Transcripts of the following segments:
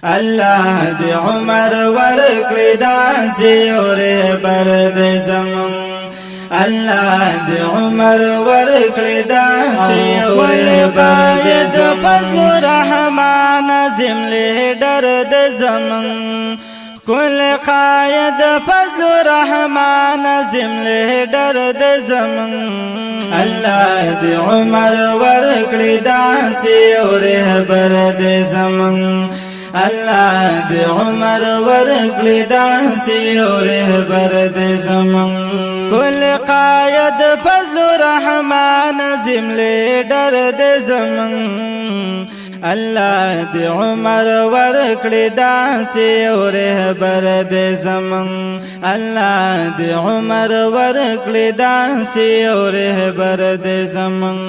الله دی عمر ورکړي داسې او رهبر د زمون الله دی عمر ورکړي داسې او رهبر د زمون فضل رحمان نظم لیډر د زمون کل قائد فضل رحمان نظم لیډر د زمون الله دی عمر ورکړي داسې او رهبر د زمون الله دی عمر ورکړي داسې او رهبر د زمون کل قائد فضل رحمان نظم لیډر د زمون الله دی عمر ورکړي داسې او رهبر د زمون الله دی عمر ورکړي داسې او رهبر د زمون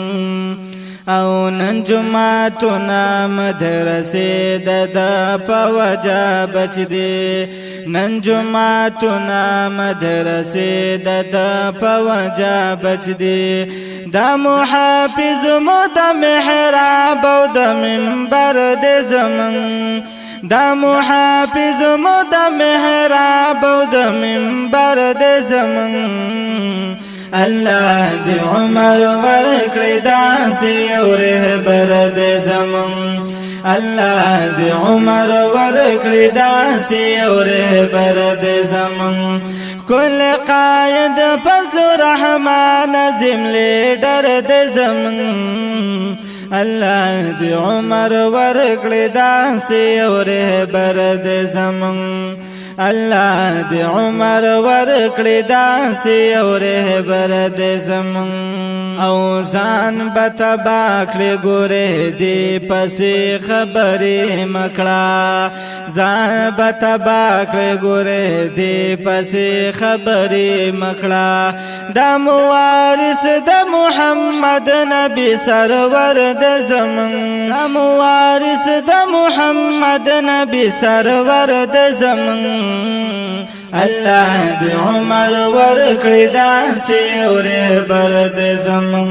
او نن جمعتنا مدرسې د پوجا بچ دی نن جمعتنا مدرسې د پوجا بچ دی دا محافظ مو د محراب او د منبر د زمون دا محافظ مو د محراب او د منبر د زمون الله دی عمر ورکړي داسې او رهبر د زمون الله دی عمر ورکړي داسې او رهبر د زمون کل قائد فضل رحمان نظم لیډر د زمون الله دی عمر ورکړي داسې او رهبر د زمون الله دی عمر ورکړي داسې او رهبر د زمون او ځان بتبا کړي ګوره دی پسې خبرې مکړه ځان بتبا کړي ګوره دی پسې خبرې مکړه دا موارث د محمد نبی سرور د زمون دا موارث د محمد نبی سرور د زمون الله دی عمر ورکړي داسې او رهبر د زمون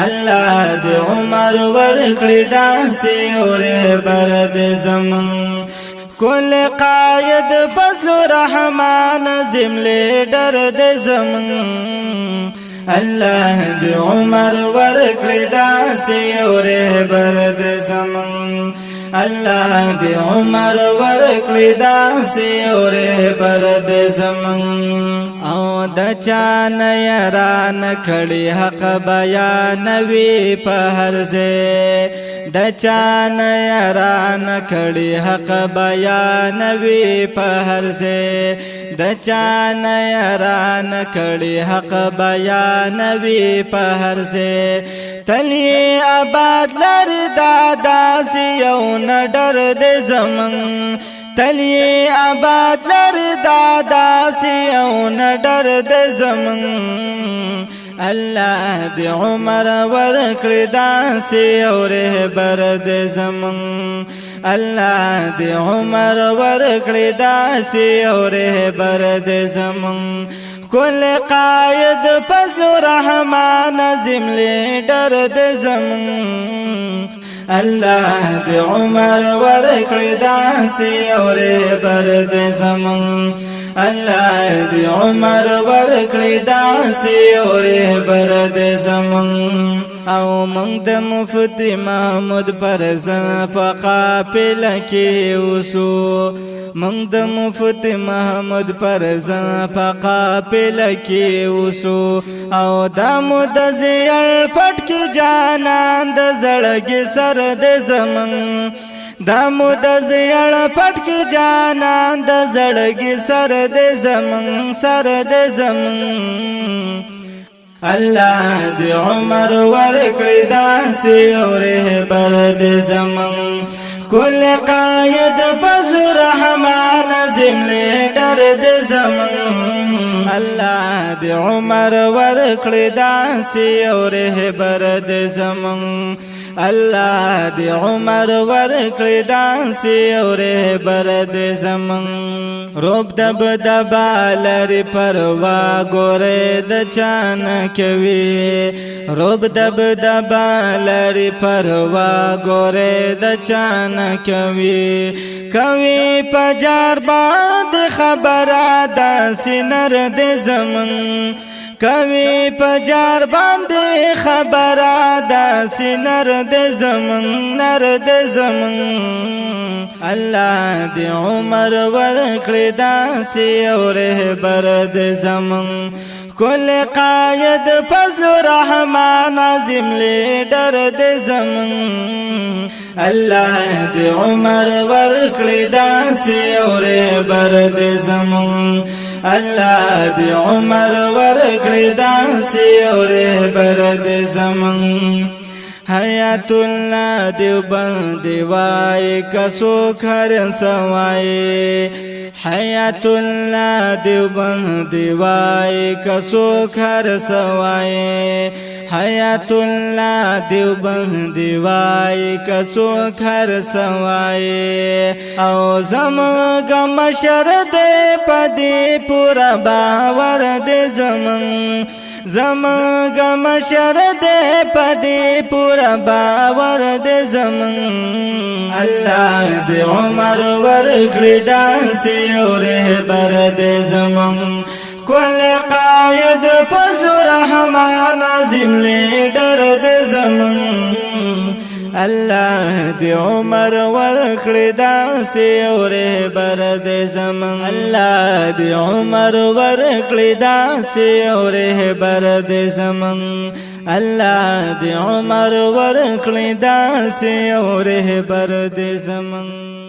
الله دی عمر ورکړي داسې او رهبر د زمون کل قائد فضل رحمان نظم لیډر د زمون الله دی عمر ورکړي داسې او رهبر د زمون الله دی عمر ورکړي داسې او رهبر د زمون او د چا نه یاران کړي حق بیانوي په هر ځای د چا نه یاران کړي حق بیانوي په هر ځای د چا نه یاران کړي حق بیانوي په هر ځای تلی آباد لري دا داسې یو نډر د زمون تلی آباد لري دا داسې یو نډر د زمون الله دی عمر ورکړي داسې او رهبر د زمون الله دی عمر ورکړي داسې او رهبر د زمون کل قائد فضل رحمان نظم لیډر د زمون الله دی عمر ورکړي داسې او رهبر د زمون الله دی عمر ورکړي داسې او رهبر د زمون او موږ د مفتی محمود پرزن په قافله کې اوسو موږ د مفتی محمود پرزن په قافله کې اوسو او د مود زیړ پټ کې جانان د زړګي سر د زمون دا مود زیړ پټ کې جانان د زړګي سر د زمون سر د زمون الله دی عمر ورکړي داسې او رهبر د زمون کل قائد فضل رحمان نظم لیډر د زمون الله دې عمر ورکړي داسې یو رهبر دې زمون الله دې عمر ورکړي داسې یو رهبر دې زمون روب دب دبا لري پروا ګورې د چا نه کوي روب دب دبا لري پروا ګورې د چا نه کوي کوي پجار باندې خبره داسې نر دې زمون کوي پجار باندې خبره داسې نر دې زمون نر دې زمون الله دې عمر ورکړي داسې یو رهبر دې زمون کل قائد فضل رحمان عظیم لیډر دې زمون الله دې عمر ورکړي داسې یو رهبر دې زمون الله دې عمر ورکړي داسې یو رهبر دې زمون حیات الله دیوبند وای کسو خر سوای حیات الله دیوبند وای کسو خر سوای حیات الله دیوبند وای کسو خر سوای او زمګ مشر دې پدی پورا باور دې زمون زمګ مشر دې پدی پورا باور دې زمون الله دې عمر ورکړي داسې یو رهبر دې زمون کل قائد فضل رحمان عظیم لیډر دې زمون الله دې عمر ورکړي داسې یو رهبر دې زمون الله دې عمر ورکړي داسې یو رهبر دې زمون الله دې عمر ورکړي داسې یو رهبر دې زمون